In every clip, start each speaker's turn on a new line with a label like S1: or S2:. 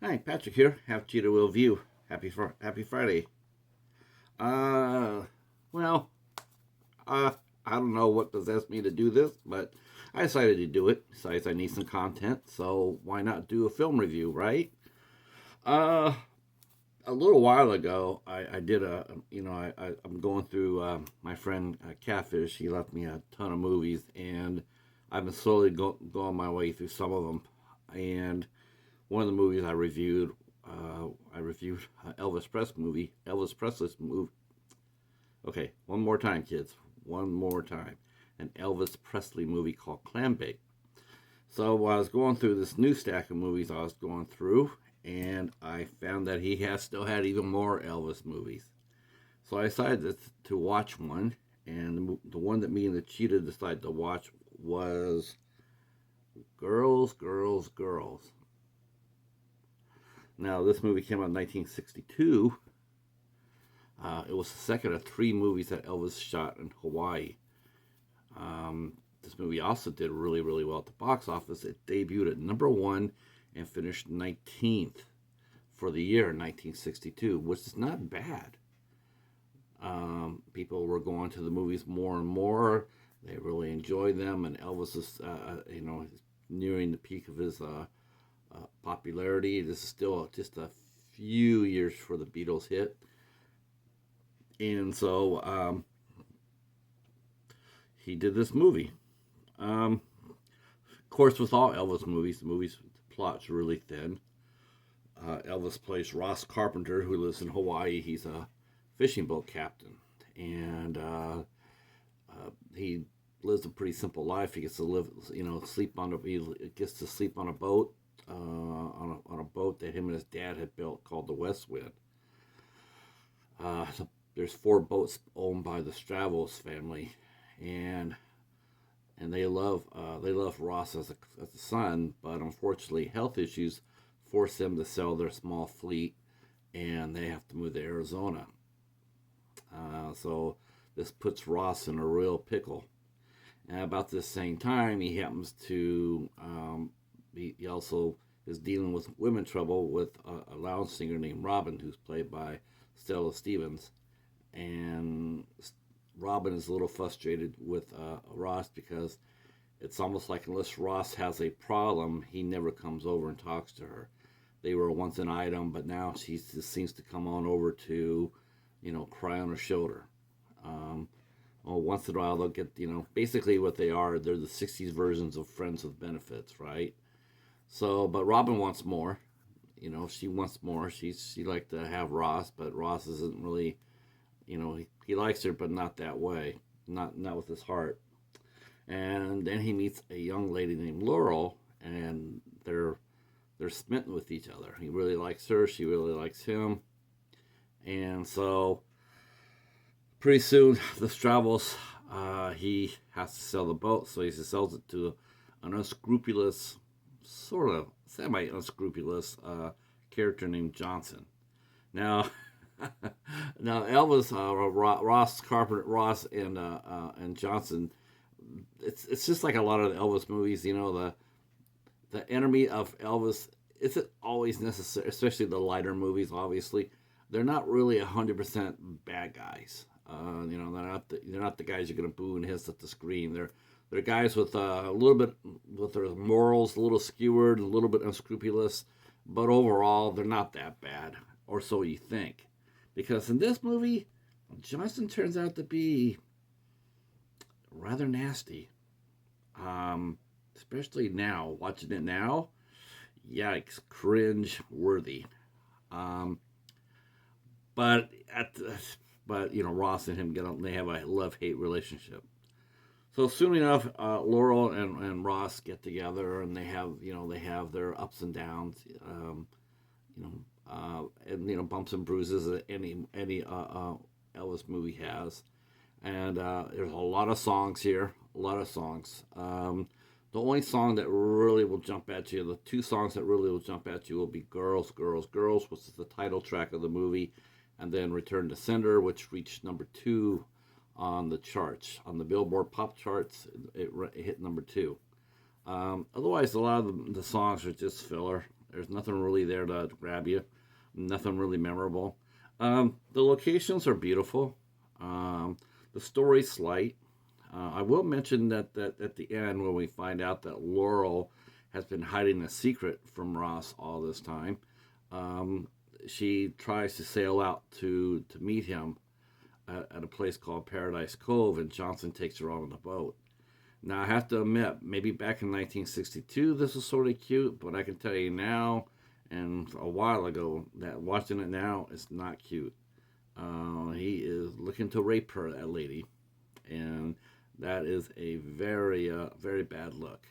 S1: Hi, Patrick here. Half Cheetah Will View. Happy Friday. Uh, well, uh, I don't know what possessed me to do this, but I decided to do it. Besides, I need some content, so why not do a film review, right? Uh, a little while ago, I did I'm going through my friend Catfish. He left me a ton of movies, and I've been slowly going my way through some of them. And one of the movies I reviewed Elvis Presley's movie. Okay, one more time, kids, one more time. An Elvis Presley movie called Clambake. So while I was going through this new stack of movies I was going through, and I found that he has still had even more Elvis movies. So I decided to watch one, and the one that me and the Cheetah decided to watch was Girls, Girls, Girls. Now, this movie came out in 1962. It was the second of three movies that Elvis shot in Hawaii. This movie also did really, really well at the box office. It debuted at number one and finished 19th for the year 1962, which is not bad. People were going to the movies more and more. They really enjoyed them, and Elvis is, nearing the peak of his popularity. This is still just a few years before the Beatles hit, and so he did this movie. Of course, with all Elvis movies, the plot's really thin. Elvis plays Ross Carpenter, who lives in Hawaii. He's a fishing boat captain, and he lives a pretty simple life. He gets to live, he gets to sleep on a boat, on a boat that him and his dad had built called the West Wind. There's four boats owned by the Stravos family, and they love Ross as a son, but unfortunately, health issues force them to sell their small fleet, and they have to move to Arizona. So this puts Ross in a real pickle. And about the same time, he happens to he also is dealing with women trouble with a lounge singer named Robin, who's played by Stella Stevens, and Robin is a little frustrated with Ross because it's almost like unless Ross has a problem, he never comes over and talks to her. They were once an item, but now she just seems to come on over to, cry on her shoulder. Um, well, once in a while they'll get, basically what they are. They're the '60s versions of friends with benefits, right? So, but Robin wants more. She wants more. She like to have Ross, but Ross isn't really, he likes her, but not that way. Not with his heart. And then he meets a young lady named Laurel, and they're smitten with each other. He really likes her. She really likes him. And so pretty soon, the Stravos, he has to sell the boat, so he sells it to an unscrupulous, sort of semi unscrupulous character named Johnson. Now, now Elvis, Ross Carpenter, Ross and Johnson. It's just like a lot of the Elvis movies. The enemy of Elvis isn't always necessary, especially the lighter movies. Obviously, they're not really 100% bad guys. They're not the guys you're gonna boo and hiss at the screen. They're guys with a little bit with their morals a little skewered, a little bit unscrupulous, but overall they're not that bad, or so you think. Because in this movie, Johnson turns out to be rather nasty. Especially now, watching it now, yikes, cringe worthy. Um, but at the, but Ross and him get on. They have a love hate relationship. So soon enough, Laurel and Ross get together, and they have their ups and downs, and bumps and bruises that any Elvis movie has. And there's a lot of songs here, a lot of songs. The only song that really will jump at you, the two songs that really will jump at you will be Girls, Girls, Girls, which is the title track of the movie, and then Return to Sender, which reached number two on the charts. On the Billboard pop charts, it hit number two. Otherwise, a lot of the songs are just filler. There's nothing really there to grab you. Nothing really memorable. The locations are beautiful. The story's slight. I will mention that at the end, when we find out that Laurel has been hiding a secret from Ross all this time, she tries to sail out to meet him at a place called Paradise Cove, and Johnson takes her on the boat. Now, I have to admit, maybe back in 1962, this was sort of cute, but I can tell you now, and a while ago, that watching it now, it's not cute. He is looking to rape her, that lady, and that is a very bad look.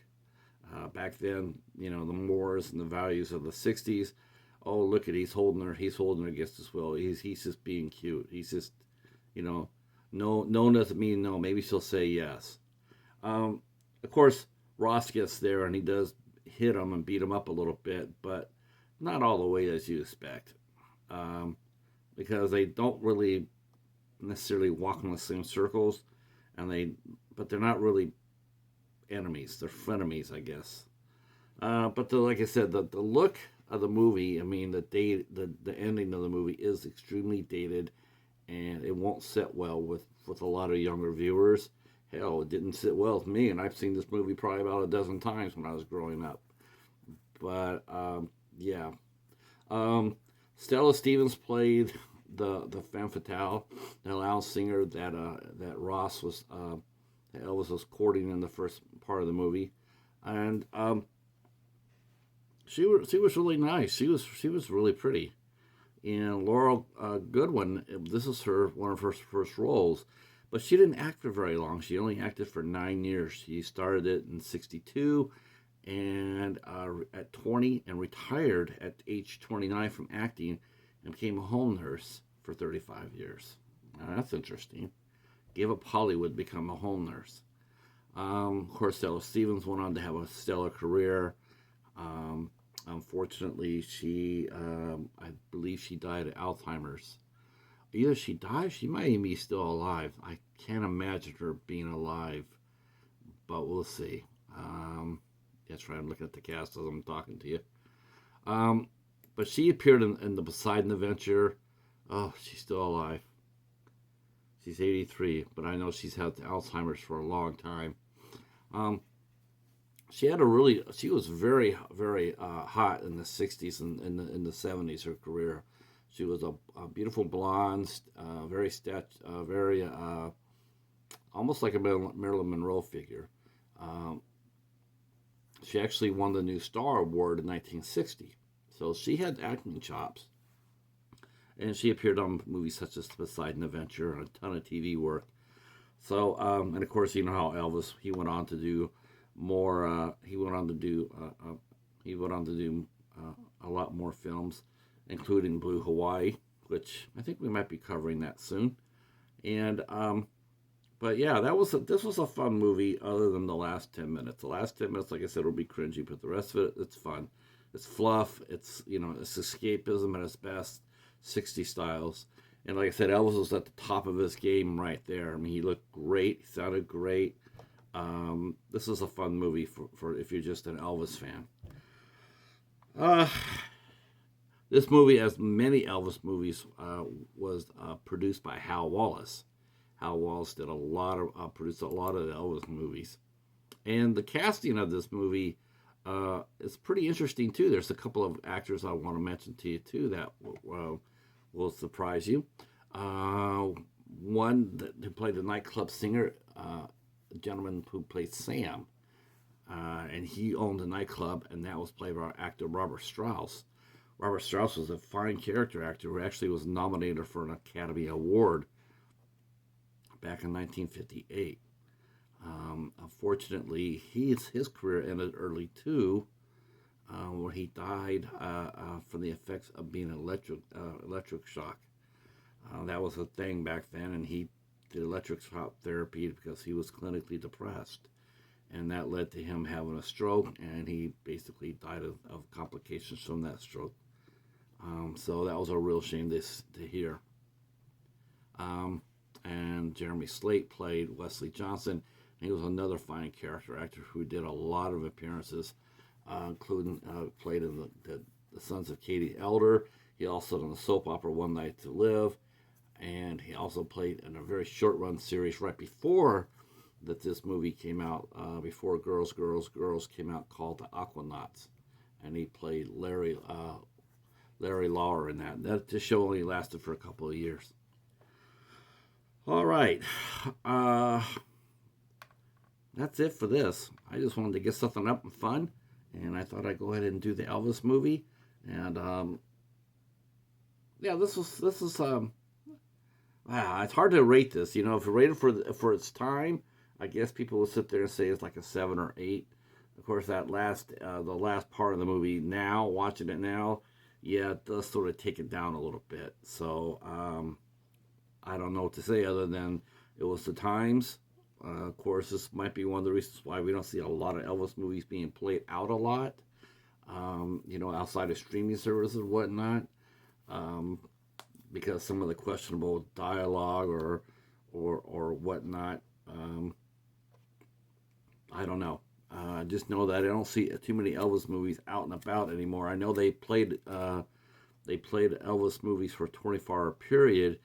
S1: Back then, the mores and the values of the 60s. Oh, look at, he's holding her against his will. He's just being cute. He's just, no doesn't mean no. Maybe she'll say yes. Of course, Ross gets there and he does hit him and beat him up a little bit, but not all the way as you expect. Because they don't really necessarily walk in the same circles, but they're not really enemies. They're frenemies, I guess. But like I said, the look of the movie, I mean, the ending of the movie is extremely dated, and it won't sit well with a lot of younger viewers. Hell, it didn't sit well with me, and I've seen this movie probably about a dozen times when I was growing up. But yeah, Stella Stevens played the femme fatale, the lounge singer that Ross was that Elvis was courting in the first part of the movie, and she was really nice. She was really pretty. And Laurel Goodwin, this is one of her first roles. But she didn't act for very long. She only acted for 9 years. She started it in '62 and at 20 and retired at age 29 from acting and became a home nurse for 35 years. Now, that's interesting. Gave up Hollywood to become a home nurse. Corcell Stevens went on to have a stellar career. Unfortunately, I believe she died of Alzheimer's. Either she died, she might even be still alive. I can't imagine her being alive, but we'll see. That's right, I'm looking at the cast as I'm talking to you. But she appeared in the Poseidon Adventure. Oh, she's still alive. She's 83, but I know she's had Alzheimer's for a long time. She was very hot in the 60s and in the 70s, her career. She was a beautiful blonde, very almost like a Marilyn Monroe figure. She actually won the New Star Award in 1960. So she had acting chops. And she appeared on movies such as Poseidon Adventure and a ton of TV work. So, and of course, you know how Elvis, he went on to do more, he went on to do a lot more films, including Blue Hawaii, which I think we might be covering that soon. And but yeah, this was a fun movie. Other than the last 10 minutes, like I said, will be cringy, but the rest of it, it's fun. It's fluff. It's it's escapism at its best, 60 styles. And like I said, Elvis was at the top of his game right there. I mean, he looked great. He sounded great. This is a fun movie for if you're just an Elvis fan. This movie, as many Elvis movies, was produced by Hal Wallace. Hal Wallace did produced a lot of the Elvis movies, and the casting of this movie is pretty interesting too. There's a couple of actors I want to mention to you too that will surprise you. One who played the nightclub singer, a gentleman who played Sam, and he owned a nightclub, and that was played by actor Robert Strauss. Robert Strauss was a fine character actor who actually was nominated for an Academy Award back in 1958. Unfortunately, his career ended early too, where he died from the effects of being electric shock. That was a thing back then, and he did electric shock therapy because he was clinically depressed, and that led to him having a stroke, and he basically died of complications from that stroke. So that was a real shame to hear. And Jeremy Slate played Wesley Johnson. He was another fine character actor who did a lot of appearances, including played in The Sons of Katie Elder. He also done the soap opera One Night to Live. And he also played in a very short-run series right before that this movie came out, before Girls, Girls, Girls came out, called The Aquanauts. And he played Larry Lauer in that. That show only lasted for a couple of years. All right. That's it for this. I just wanted to get something up and fun, and I thought I'd go ahead and do the Elvis movie. And yeah, this was it's hard to rate this. You know, if you rate it for its time, I guess people will sit there and say it's like a 7 or 8. Of course, that the last part of the movie now, watching it now, yeah, it does sort of take it down a little bit. So I don't know what to say other than it was the times. Of course, this might be one of the reasons why we don't see a lot of Elvis movies being played out a lot, you know, outside of streaming services and whatnot, because some of the questionable dialogue or whatnot. I don't know. I just know that I don't see too many Elvis movies out and about anymore. I know they played Elvis movies for a 24-hour period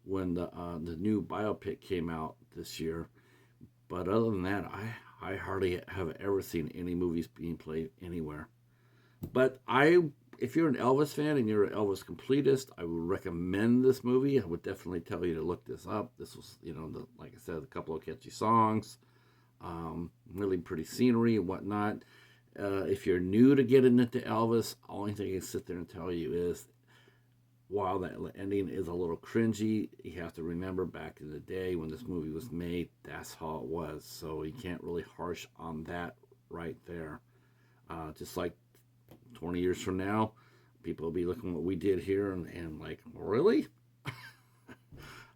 S1: when the new biopic came out this year. But other than that, I hardly have ever seen any movies being played anywhere. But if you're an Elvis fan and you're an Elvis completist, I would recommend this movie. I would definitely tell you to look this up. This was, you know, like I said, a couple of catchy songs, really pretty scenery and whatnot. If you're new to getting into Elvis, only thing I can sit there and tell you is, while that ending is a little cringy, you have to remember back in the day when this movie was made, that's how it was. So you can't really harsh on that right there. Just like 20 years from now, people will be looking at what we did here and like, really?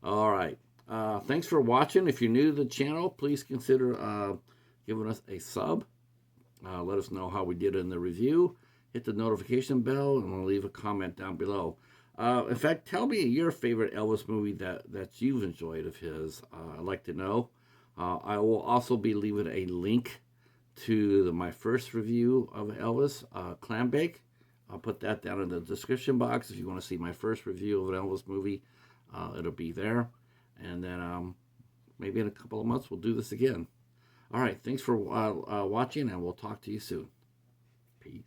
S1: All right. Thanks for watching. If you're new to the channel, please consider giving us a sub. Let us know how we did in the review. Hit the notification bell and we'll leave a comment down below. In fact, tell me your favorite Elvis movie that you've enjoyed of his. I'd like to know. I will also be leaving a link to my first review of Elvis, Clambake. I'll put that down in the description box if you want to see my first review of an Elvis movie. It'll be there. And then maybe in a couple of months we'll do this again. All right, thanks for watching, and we'll talk to you soon. Peace.